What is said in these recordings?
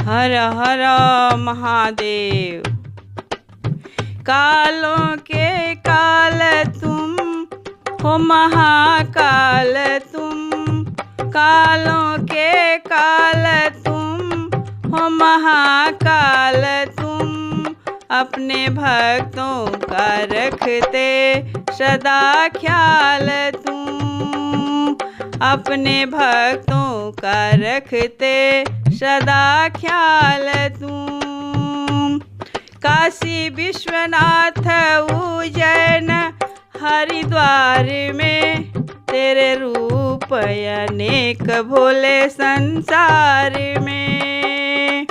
हर हर महादेव। कालों के काल तुम हो महाकाल तुम, कालों के काल तुम हो महाकाल तुम, अपने भक्तों का रखते सदा ख्याल तुम, अपने भक्तों का रखते सदा ख्याल तुम। काशी विश्वनाथ उज्जैन हरिद्वार में तेरे रूप अनेक भोले संसार में।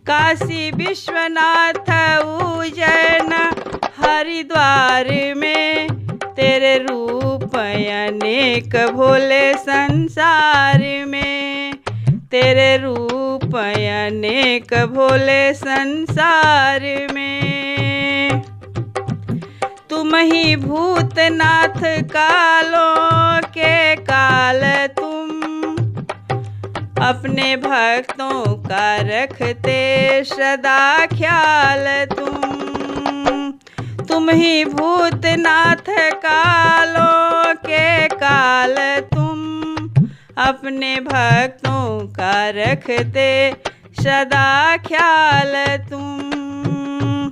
काशी विश्वनाथ उज्जैन हरिद्वार में तेरे रूप अनेक भोले संसार में, तेरे रूप अनेक भोले संसार में। तुम ही भूतनाथ कालों के काल तुम, अपने भक्तों का रखते सदा ख्याल तुम ही भूतनाथ कालों के काल तुम, अपने भक्तों का रखते सदा ख्याल तुम।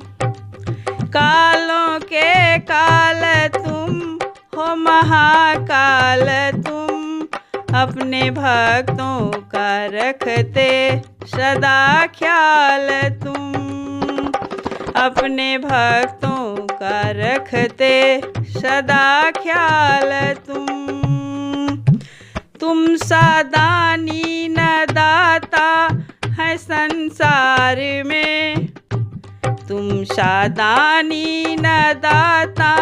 कालों के काल तुम हो महाकाल तुम, अपने भक्तों का रखते सदा ख्याल तुम, अपने भक्तों का रखते सदा ख्याल तुम। तुम सादानी न दाता है संसार में, तुम सादानी न दाता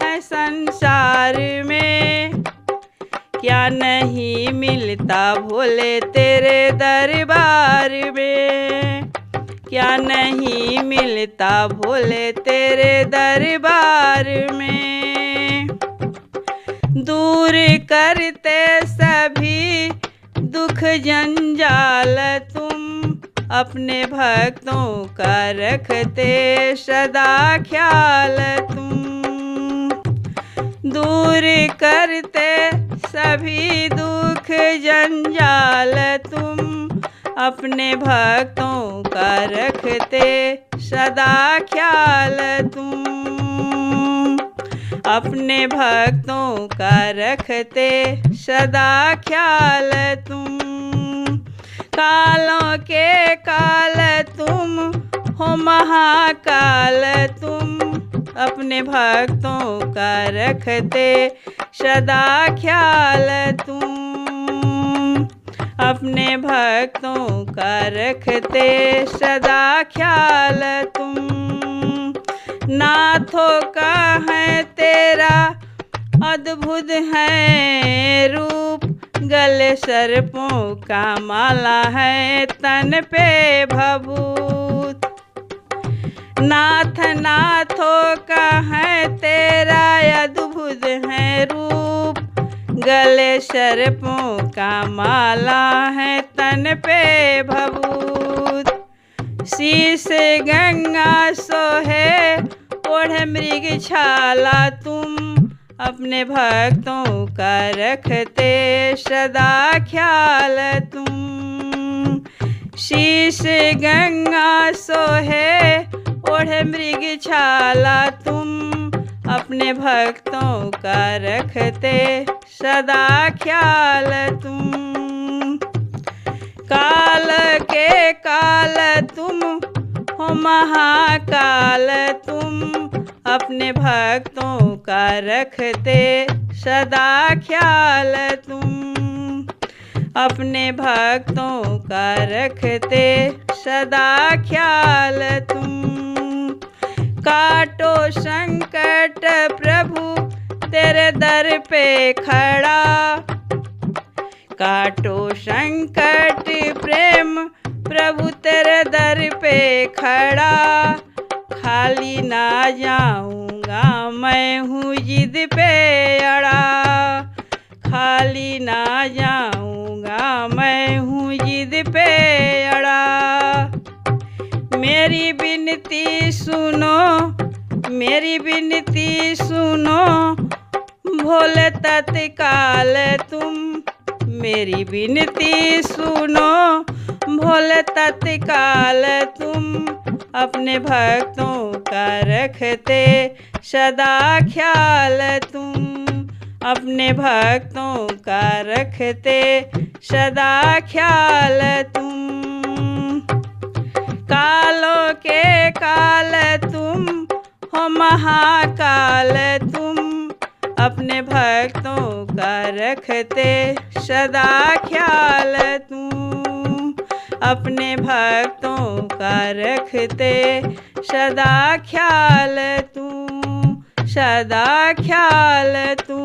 है संसार में, क्या नहीं मिलता भोले तेरे दरबार में, क्या नहीं मिलता भोले तेरे दरबार में। दूर करते सभी दुख जंजाल तुम, अपने भक्तों का रखते सदा ख्याल तुम, दूर करते सभी दुख जंजाल तुम, अपने भक्तों का रखते सदा ख्याल तुम, अपने भक्तों का रखते सदा ख्याल तुम। कालों के काल तुम हो महाकाल तुम, अपने भक्तों का रखते सदा ख्याल तुम, अपने भक्तों का रखते सदा ख्याल तुम। नाथों का है तेरा अद्भुत है रूप, गले सर्पों का माला है तन पे भभूत। नाथ नाथों का है तेरा अद्भुत है रूप, गले सर्पों का माला है तन पे भभूत। शीश गंगा सोहे ओढ़ मृग छाला तुम, अपने भक्तों का रखते सदा ख्याल तुम। शीश गंगा सोहे ओढ़ मृग छाला तुम, अपने भक्तों का रखते सदा ख्याल तुम। काल के काल तुम हो महाकाल तुम, अपने भक्तों का रखते सदा ख्याल तुम, अपने भक्तों का रखते सदा ख्याल तुम। काटो संकट प्रभु तेरे दर पे खड़ा, काटो संकट प्रेम प्रभु तेरे दर पे खड़ा, खाली ना जाऊंगा मैं हूँ जिद पे अड़ा, खाली ना जाऊंगा मैं हूँ जिद पे अड़ा। मेरी विनती सुनो, मेरी विनती सुनो, भोले तत्काल तुम। मेरी विनती सुनो, भोले तत्काल तुम। अपने भक्तों का रखते सदा ख्याल तुम। अपने भक्तों का रखते सदा ख्याल तुम। कालों के काल तुम हो महाकाल तुम। अपने भक्तों का रखते सदा ख्याल तुम। अपने भक्तों का रखते सदा ख्याल तुम, सदा ख्याल तुम।